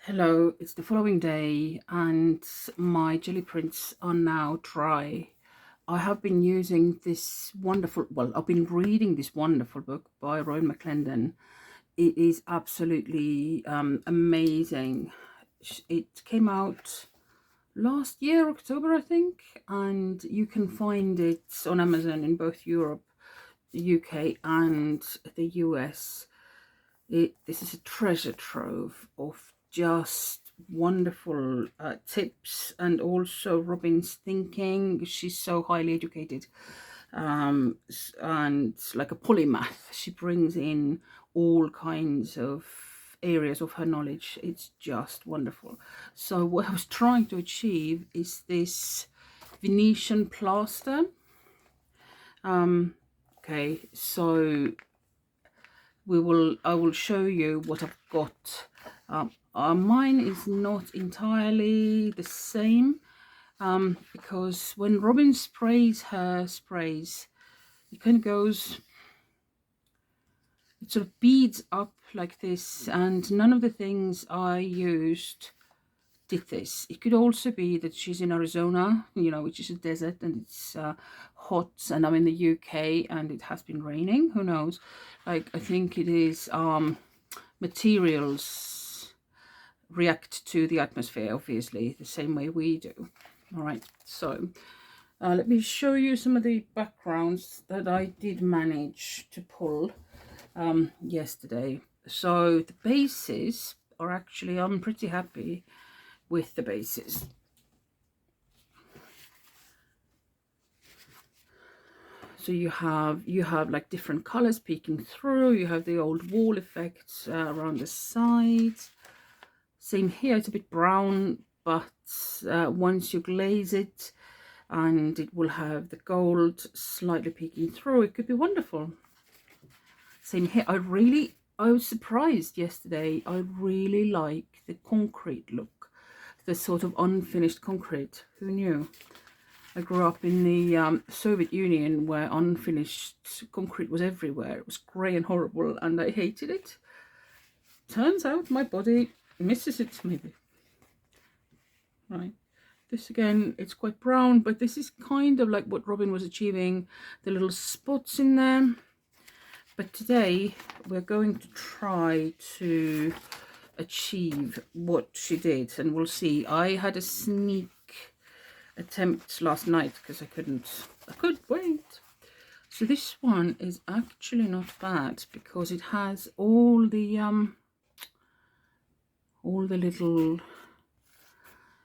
Hello, it's the following day and my jelly prints are now dry. I have been using this I've been reading this wonderful book by Robyn McClendon. It is absolutely amazing. It came out last year, October, I think, and you can find it on Amazon in both Europe, the UK and the US. This is a treasure trove of just wonderful tips, and also Robyn's thinking. She's so highly educated, and like a polymath. She brings in all kinds of areas of her knowledge. It's just wonderful. So what I was trying to achieve is this Venetian plaster. Okay, so I will show you what I've got. Mine is not entirely the same, because when Robyn sprays her sprays, it kind of goes, it sort of beads up like this, and none of the things I used did this. It could also be that she's in Arizona, which is a desert, and it's hot, and I'm in the UK and it has been raining. Who knows? Like, I think it is materials react to the atmosphere, obviously, the same way we do. All right, so let me show you some of the backgrounds that I did manage to pull yesterday. So the bases are actually, I'm pretty happy with the bases. So you have like different colors peeking through. You have the old wall effects around the sides. Same here, it's a bit brown, but once you glaze it, and it will have the gold slightly peeking through, it could be wonderful. Same here. I was surprised yesterday. I really like the concrete look, the sort of unfinished concrete. Who knew? I grew up in the Soviet Union, where unfinished concrete was everywhere. It was grey and horrible, and I hated it. Turns out my body misses it, maybe. Right. This again, it's quite brown, but this is kind of like what Robyn was achieving, the little spots in there. But today we're going to try to achieve what she did, and we'll see. I had a sneak attempt last night because I couldn't wait. So this one is actually not bad, because it has all the little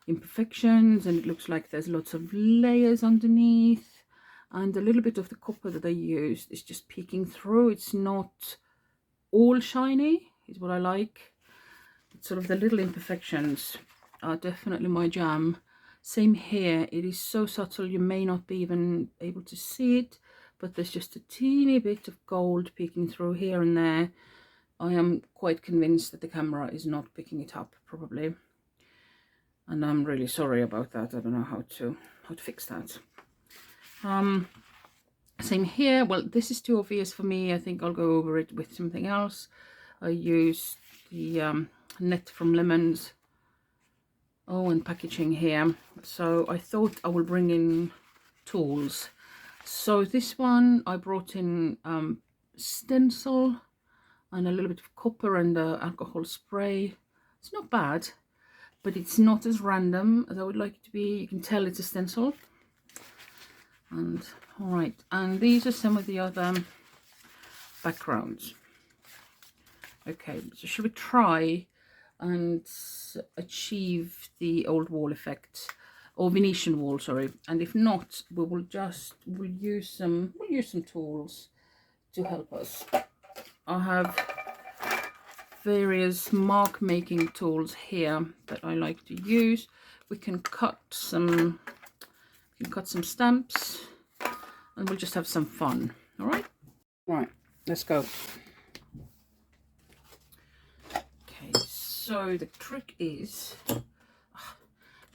imperfections, and it looks like there's lots of layers underneath, and a little bit of the copper that I used is just peeking through. It's not all shiny, is what I like. It's sort of the little imperfections are definitely my jam. Same here, it is so subtle you may not be even able to see it, but there's just a teeny bit of gold peeking through here and there. I am quite convinced that the camera is not picking it up, probably, and I'm really sorry about that. I don't know how to fix that. Same here. Well, this is too obvious for me. I think I'll go over it with something else. I used the net from Lemons. Oh, and packaging here. So I thought I will bring in tools. So this one I brought in stencil and a little bit of copper and alcohol spray. It's not bad, but it's not as random as I would like it to be. You can tell it's a stencil. And all right, and these are some of the other backgrounds. Okay, so should we try and achieve the old wall effect, or Venetian wall, sorry? And if not, we'll use some tools to help us. I have various mark making tools here that I like to use. We can cut some stamps, and we'll just have some fun. All right, let's go. Okay, so the trick is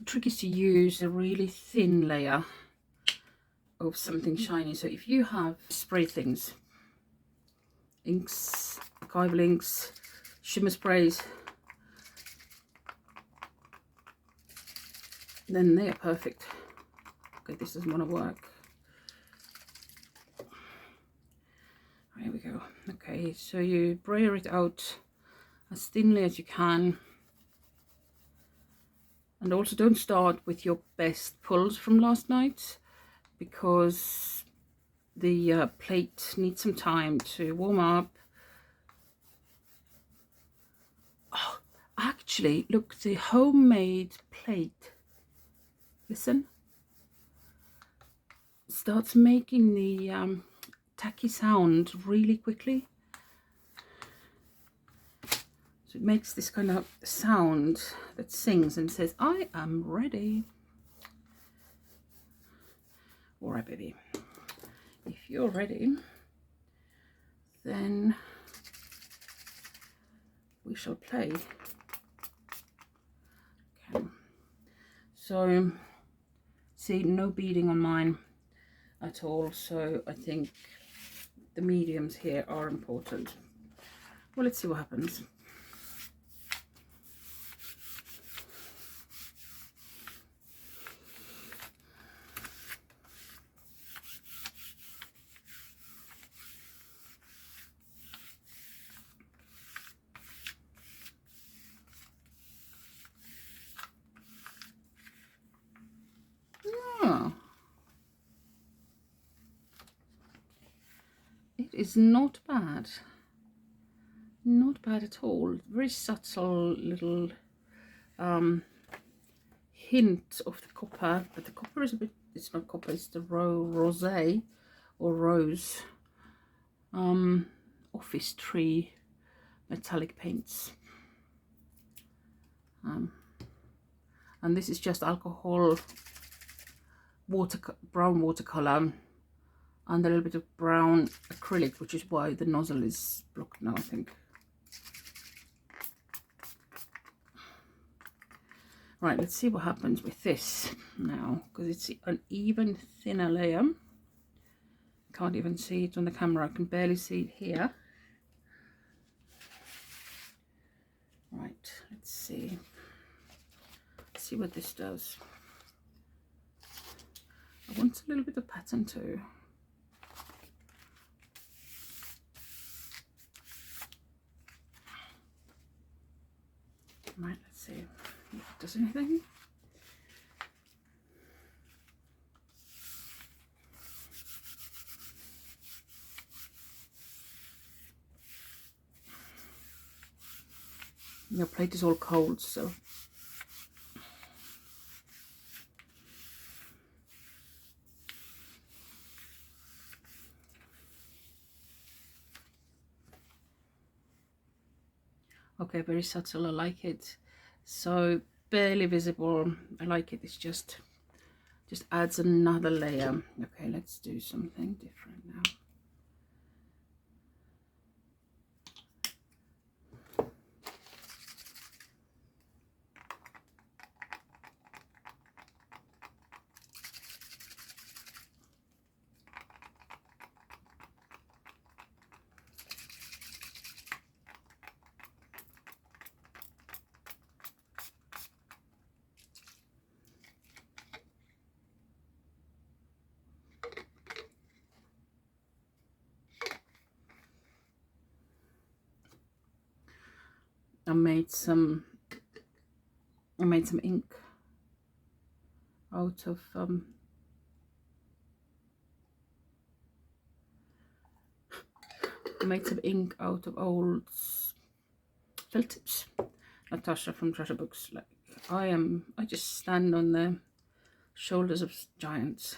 to use a really thin layer of something shiny. So if you have spray things, inks, archival inks, shimmer sprays, then they are perfect. Okay, this doesn't want to work. Here we go. Okay, so you brayer it out as thinly as you can. And also don't start with your best pulls from last night, because the plate needs some time to warm up. Oh, actually, look, the homemade plate, listen, starts making the tacky sound really quickly. So it makes this kind of sound that sings and says, I am ready. All right, baby. If you're ready, then we shall play. Okay. So, see, no beading on mine at all. So I think the mediums here are important. Well, let's see what happens. It is not bad. Not bad at all. Very subtle little hint of the copper, but the copper is a bit, it's not copper, it's the rosé or rose office tree metallic paints. And this is just alcohol, brown watercolor, and a little bit of brown acrylic, which is why the nozzle is blocked now, I think. Right, let's see what happens with this now, because it's an even thinner layer. Can't even see it on the camera, I can barely see it here. Right, let's see. Let's see what this does. I want a little bit of pattern too. Right, let's see if it does anything. Your plate is all cold, so okay, very subtle, I like it. So barely visible, I like it. It's just adds another layer. Okay, let's do something different now. I made some ink out of old felt tips. Natasha from Treasure Books. Like I just stand on the shoulders of giants.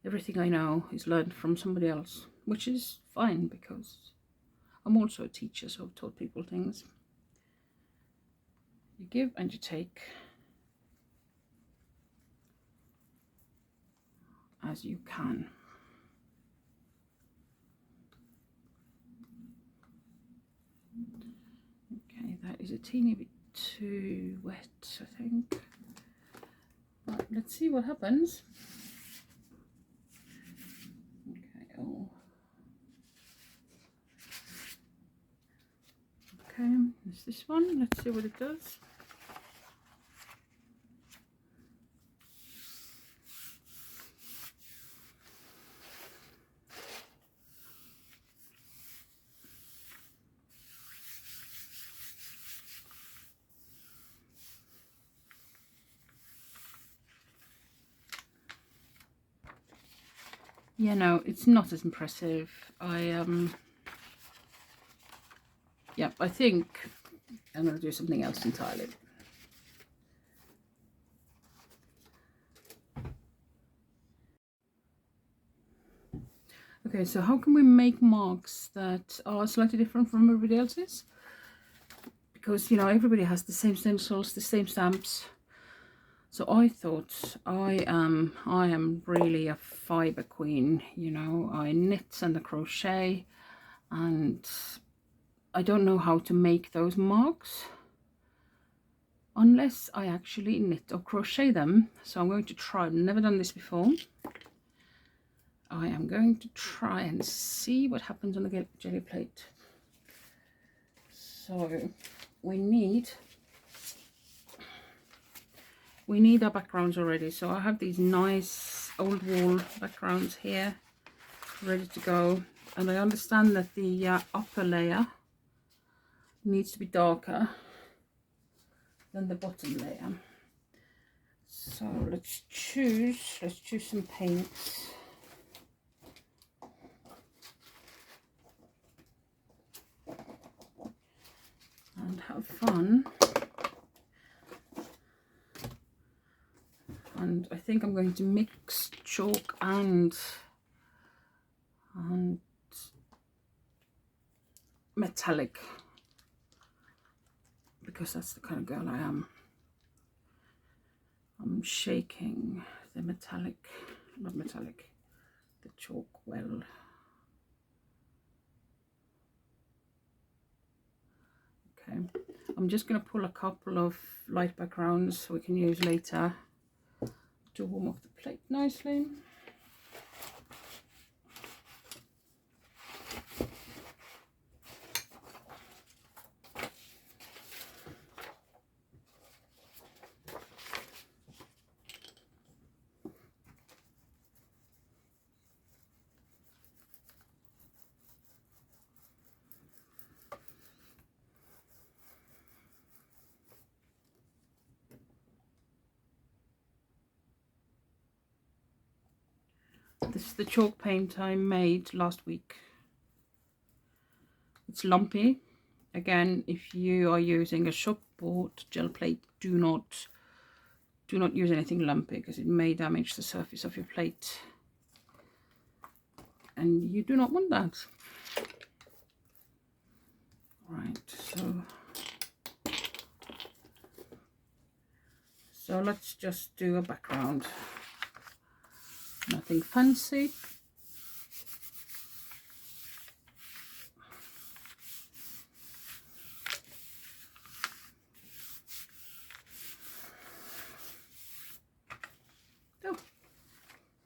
Everything I know is learned from somebody else, which is fine because I'm also a teacher, so I've taught people things. You give and you take as you can. Okay, that is a teeny bit too wet, I think. Right, let's see what happens. Okay, oh. Okay, there's this one. Let's see what it does. yeah, no, it's not as impressive. Yeah, I think I'm going to do something else entirely. Okay, so how can we make marks that are slightly different from everybody else's? Because, you know, everybody has the same stencils, the same stamps. So I thought I am really a fiber queen, you know. I knit and I crochet, and I don't know how to make those marks unless I actually knit or crochet them. So I'm going to try. I've never done this before. I am going to try and see what happens on the jelly plate. So we need our backgrounds already. So I have these nice old wall backgrounds here ready to go, and I understand that the upper layer needs to be darker than the bottom layer. So let's choose some paints. And have fun. And I think I'm going to mix chalk and metallic, because that's the kind of girl I am. I'm shaking the metallic, not metallic, the chalk well. Okay, I'm just going to pull a couple of light backgrounds we can use later to warm up the plate nicely. This is the chalk paint I made last week. It's lumpy. Again, if you are using a shop bought gel plate, do not use anything lumpy, because it may damage the surface of your plate, and you do not want that. Right, so let's just do a background. Nothing fancy.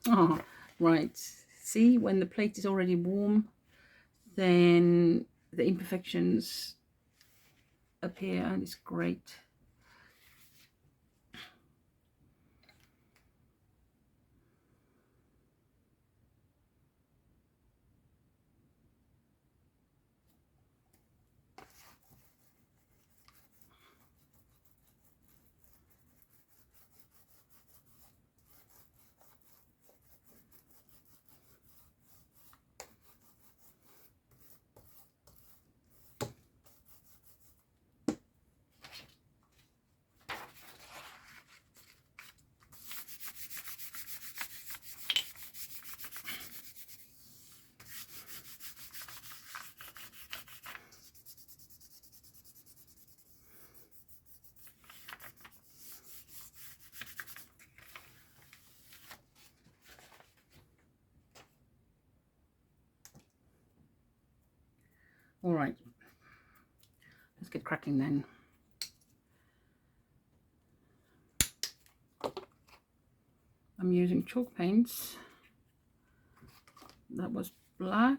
Oh, right. See, when the plate is already warm, then the imperfections appear, and it's great. All right, let's get cracking then. I'm using chalk paints. That was black.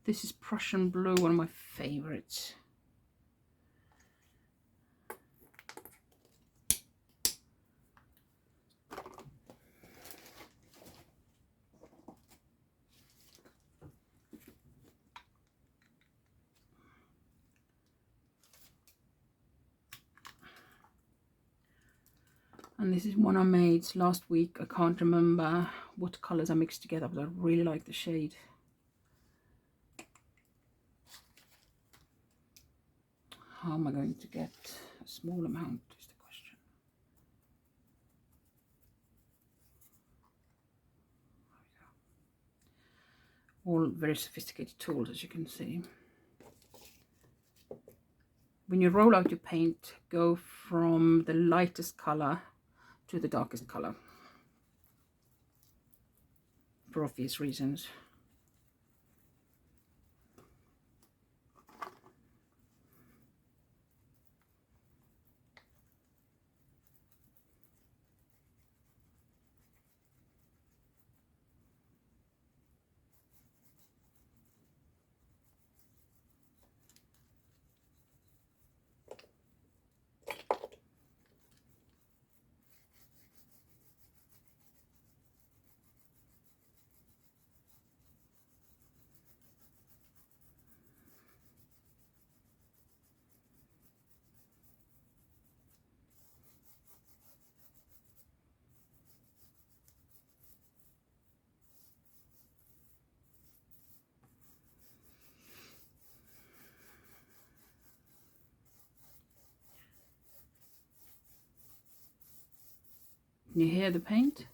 This is Prussian blue, one of my favorites. And this is one I made last week. I can't remember what colors are mixed together, but I really like the shade. How am I going to get a small amount is the question. All very sophisticated tools, as you can see. When you roll out your paint, go from the lightest color to the darkest color, for obvious reasons. Can you hear the paint?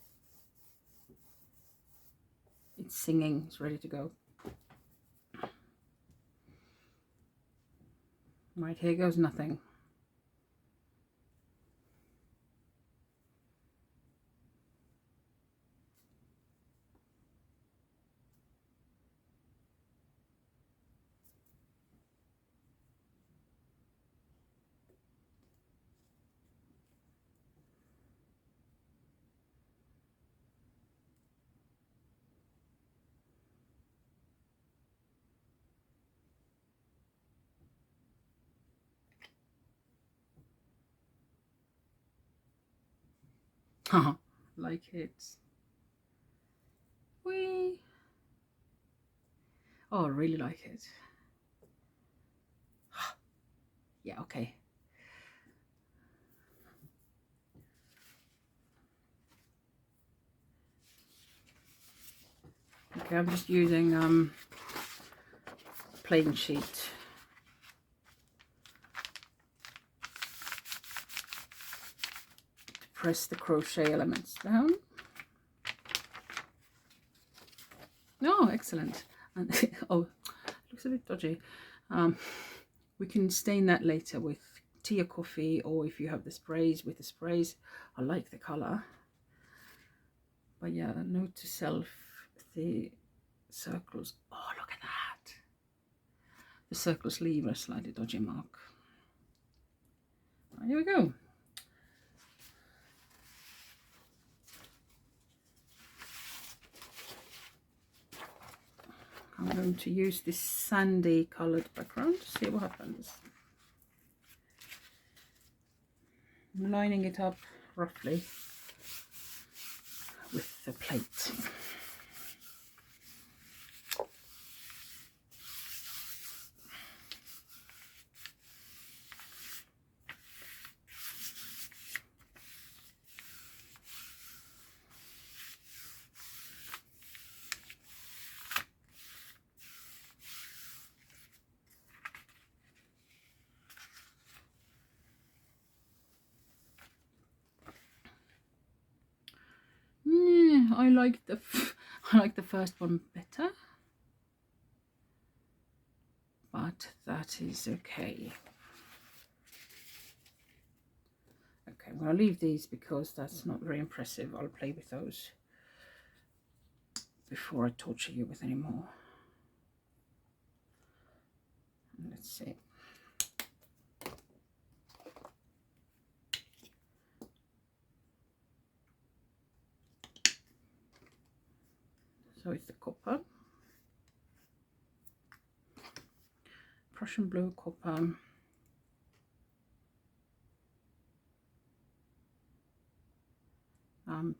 It's singing, it's ready to go. Right, here goes nothing. Haha, like it. Whee! Oh, I really like it. Yeah, okay. Okay, I'm just using plain sheet. Press the crochet elements down. Oh, excellent. And oh, looks a bit dodgy. We can stain that later with tea or coffee, or if you have the sprays, with the sprays. I like the color. But yeah, note to self, the circles. Oh, look at that. The circles leave a slightly dodgy mark. Here we go. I'm going to use this sandy colored background to see what happens. I'm lining it up roughly with the plate. I like the first one better, but that is okay. Okay, I'm going to leave these because that's not very impressive. I'll play with those before I torture you with any more. Let's see. So it's the copper, Prussian blue copper,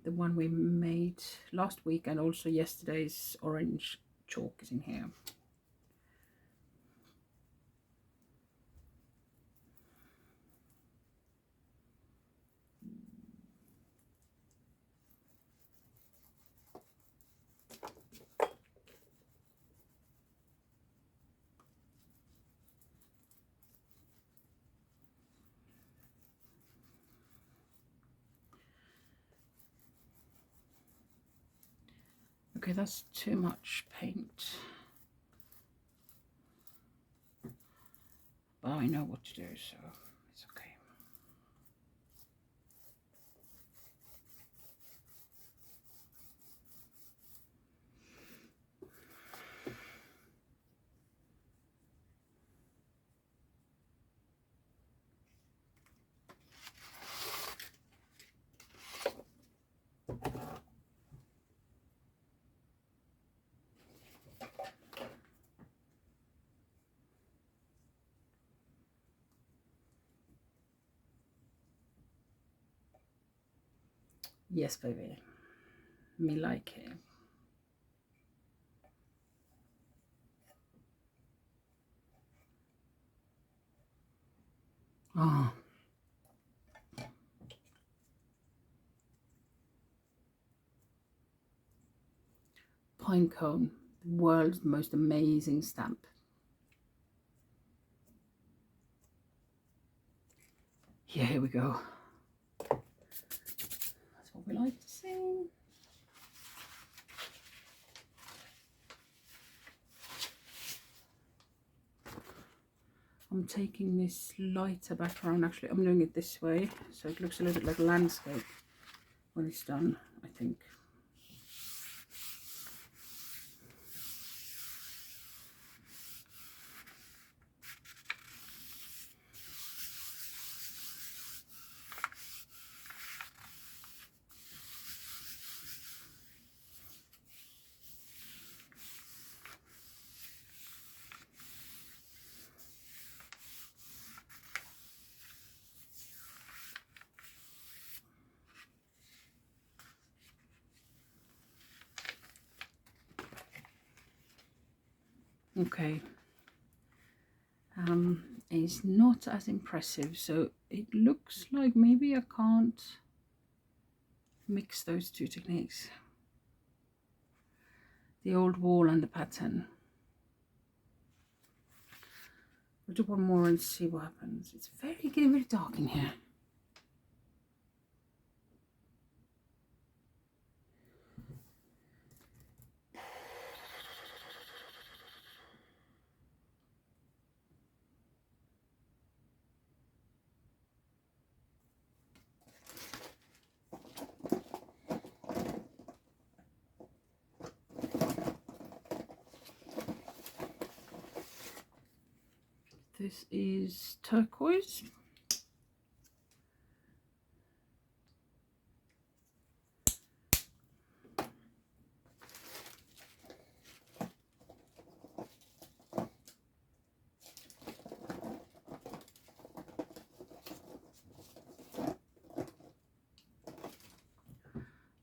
the one we made last week, and also yesterday's orange chalk is in here. Okay, that's too much paint. But I know what to do, so it's okay. Yes, baby. Me like it. Oh. Pine cone, the world's most amazing stamp. Yeah, here we go. That's what we like to see. I'm taking this lighter background, actually I'm doing it this way, so it looks a little bit like landscape when it's done, I think. Okay, it's not as impressive, so it looks like maybe I can't mix those two techniques, the old wall and the pattern. We'll do one more and see what happens. It's getting very dark in here. This is turquoise.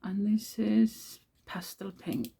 And this is pastel pink.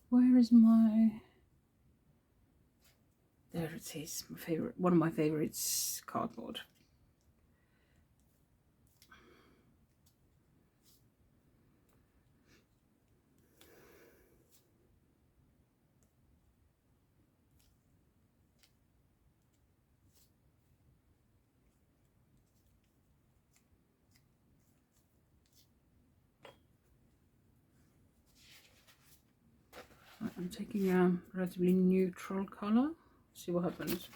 Where is my... There it is, my favorite, one of my favorites, cardboard. I'm taking a relatively neutral color, see what happens.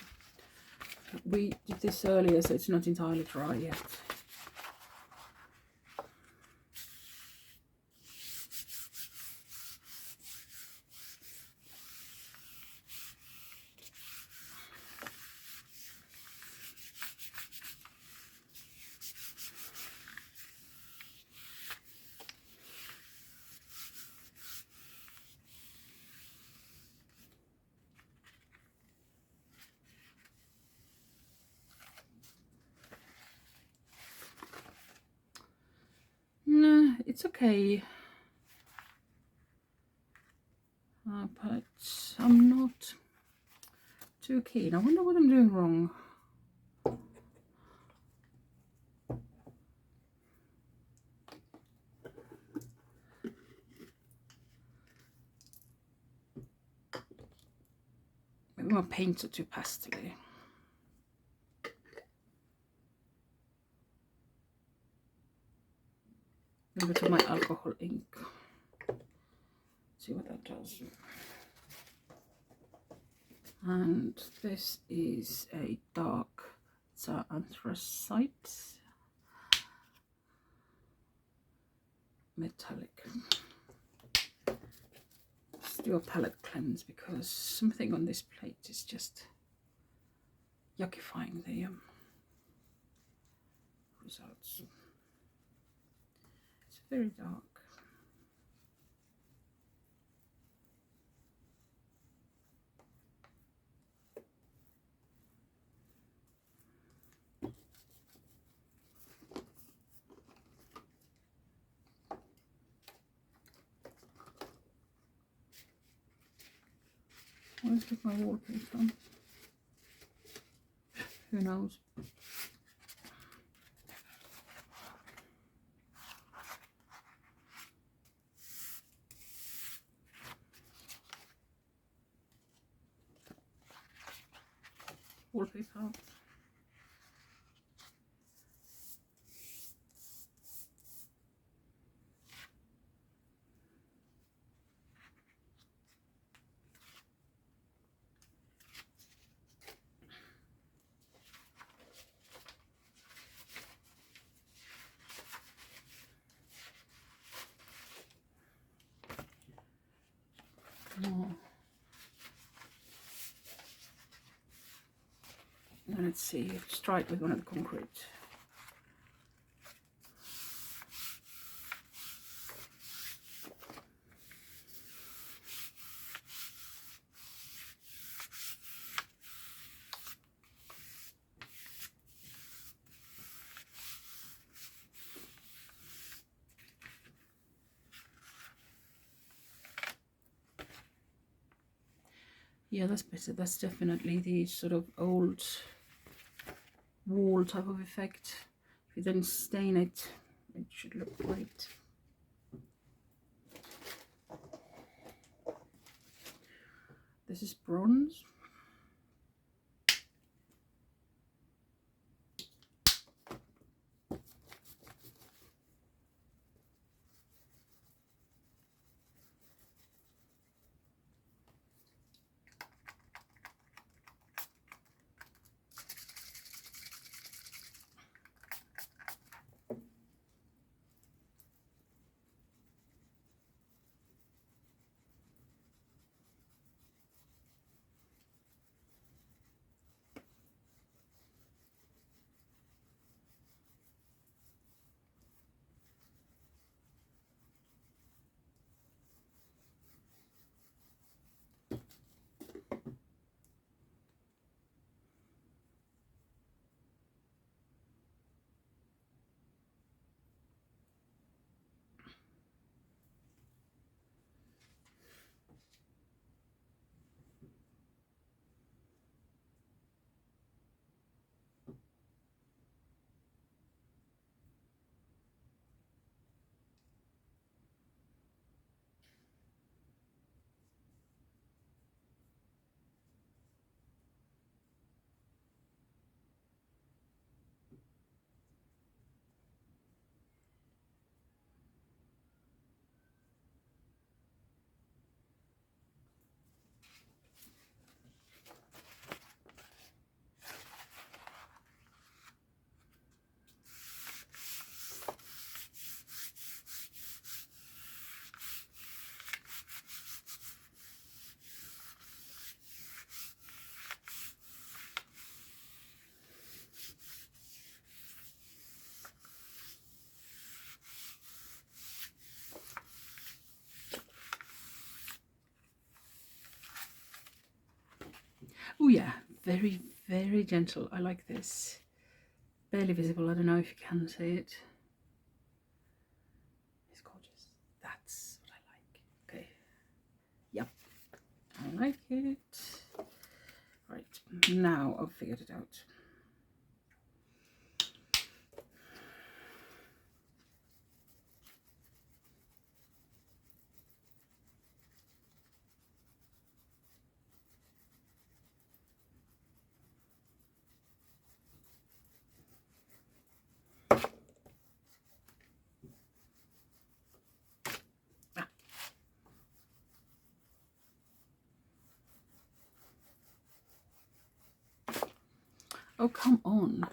we did this earlier, so it's not entirely dry yet. No, it's okay. But I'm not too keen. I wonder what I'm doing wrong. Maybe my paints are too pastely. A little bit of my alcohol ink. See what that does. And this is a dark, it's an anthracite metallic. Let's do a palette cleanse because something on this plate is just yuckifying the results. It's very dark. Where's my wallpaper? Who knows? Wallpaper. Oh. Let's see, let's try it with one of the concrete. Yeah, that's better. That's definitely the sort of old wall type of effect. If you then stain it, it should look great. This is bronze. Oh yeah, very, very gentle. I like this. Barely visible. I don't know if you can see it. It's gorgeous. That's what I like. Okay. Yep. I like it. Right. Now I've figured it out. Oh, come on.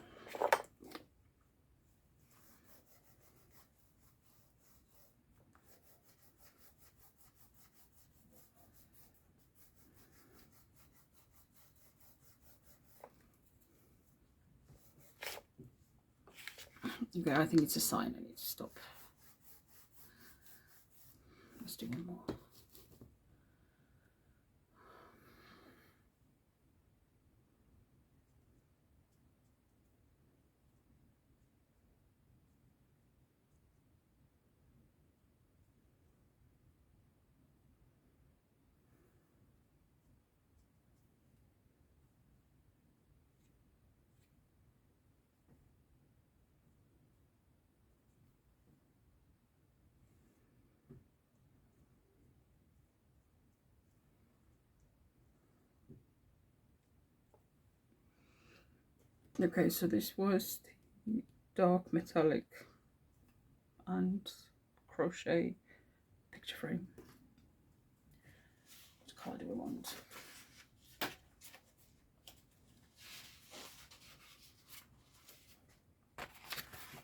Okay, I think it's a sign I need to stop. Let's do one more. Okay, so this was the dark metallic and crochet picture frame. What colour do we want?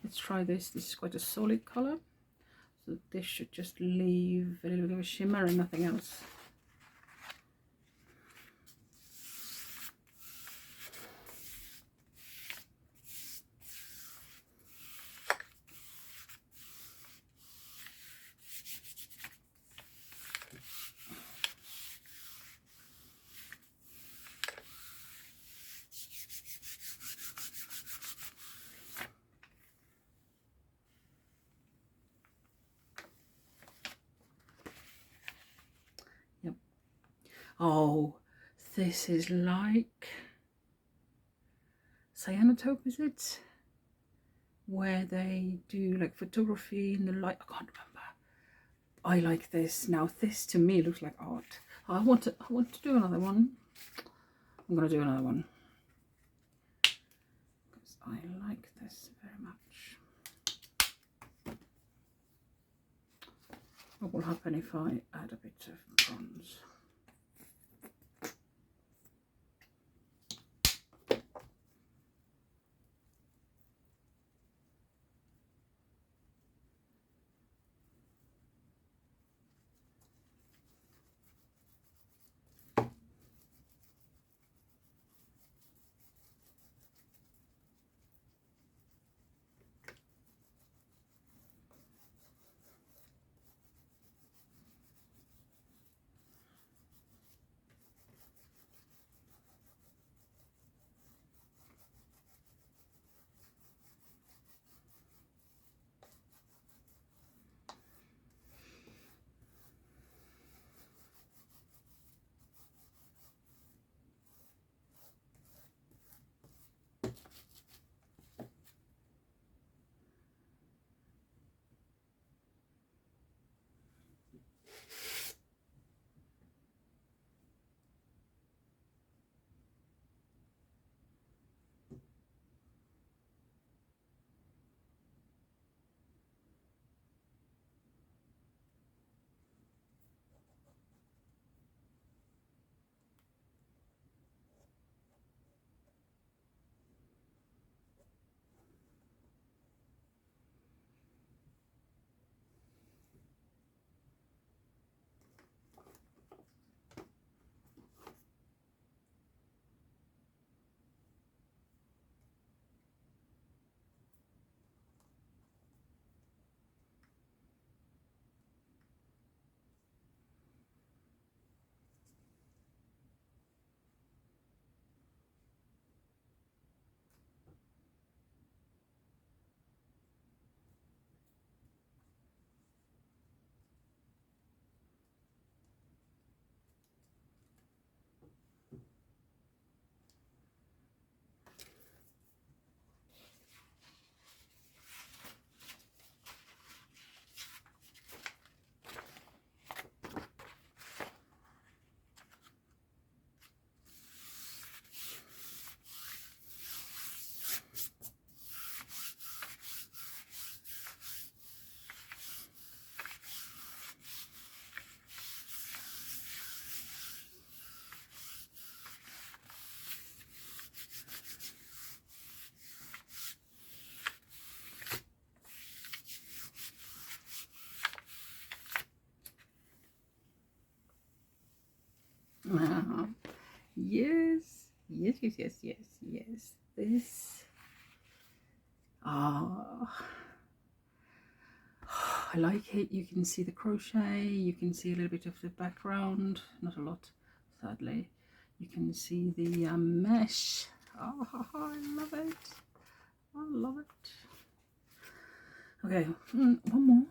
Let's try this. This is quite a solid colour, so this should just leave a little bit of a shimmer and nothing else. Yep. Oh, this is like cyanotope, is it? Where they do like photography in the light. I can't remember. I like this. Now this to me looks like art. I want to do another one. I'm gonna do another one because I like this very much. What will happen if I add a bit of bronze? Yes, yes, yes, yes, yes, yes. This. Ah, I like it. You can see the crochet. You can see a little bit of the background. Not a lot, sadly. You can see the mesh. Oh, I love it. I love it. Okay, one more.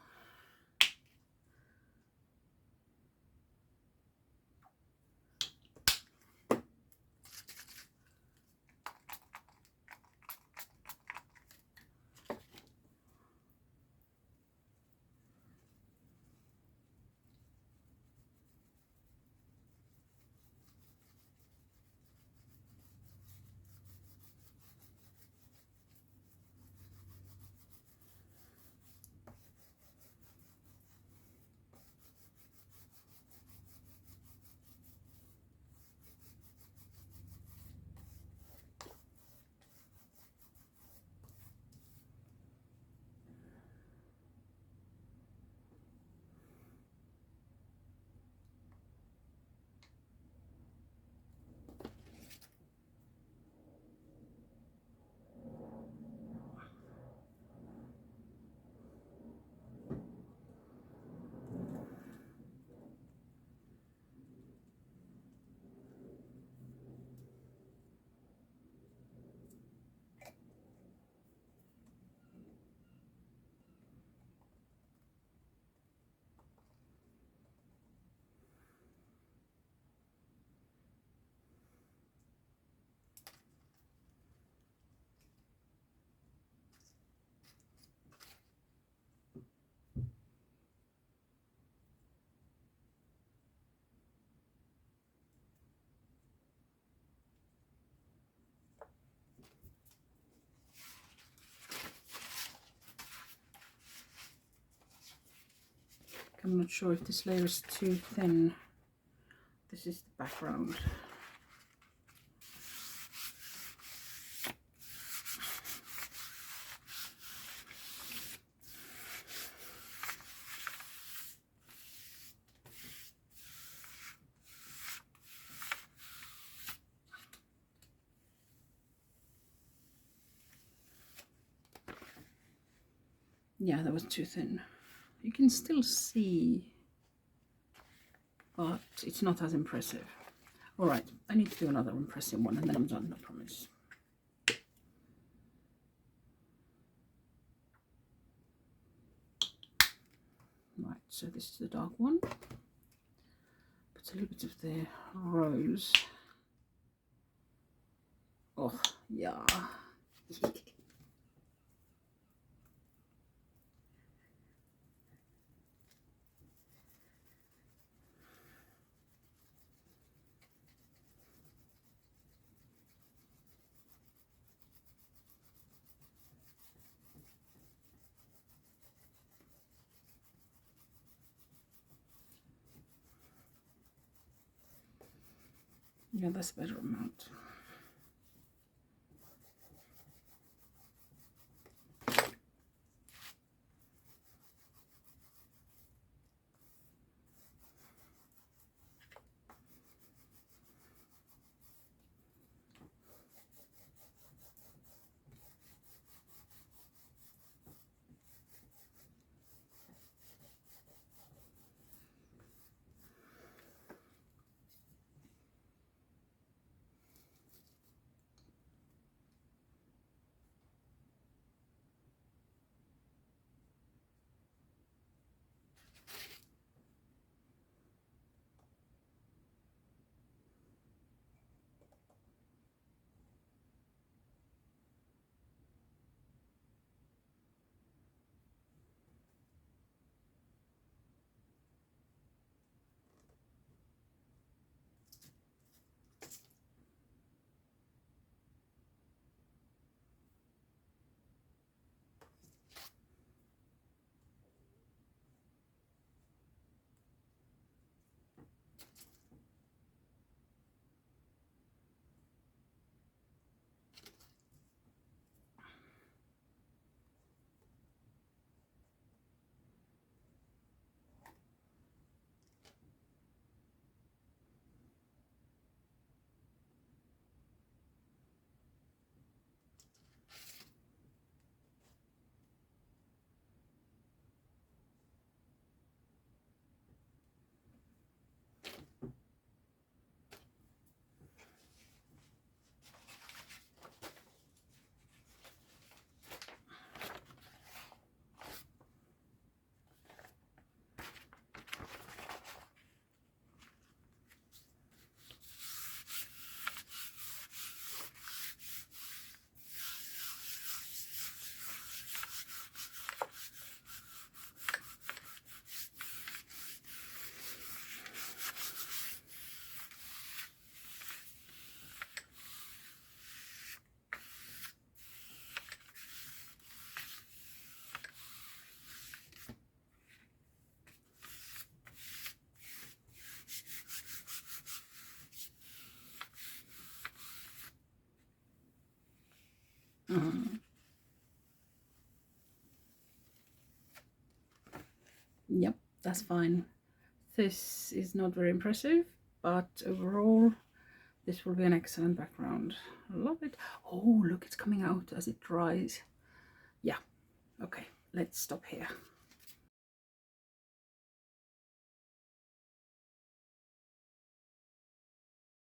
I'm not sure if this layer is too thin. This is the background. Yeah, that was too thin. You can still see, but it's not as impressive. All right, I need to do another impressive one and then I'm done, I promise. Right, so this is the dark one. Put a little bit of the rose. Oh, yeah. Yeah, that's a better amount. Yep, that's fine. This is not very impressive, but overall this will be an excellent background. I love it. Oh, look, it's coming out as it dries. Yeah, okay, let's stop here.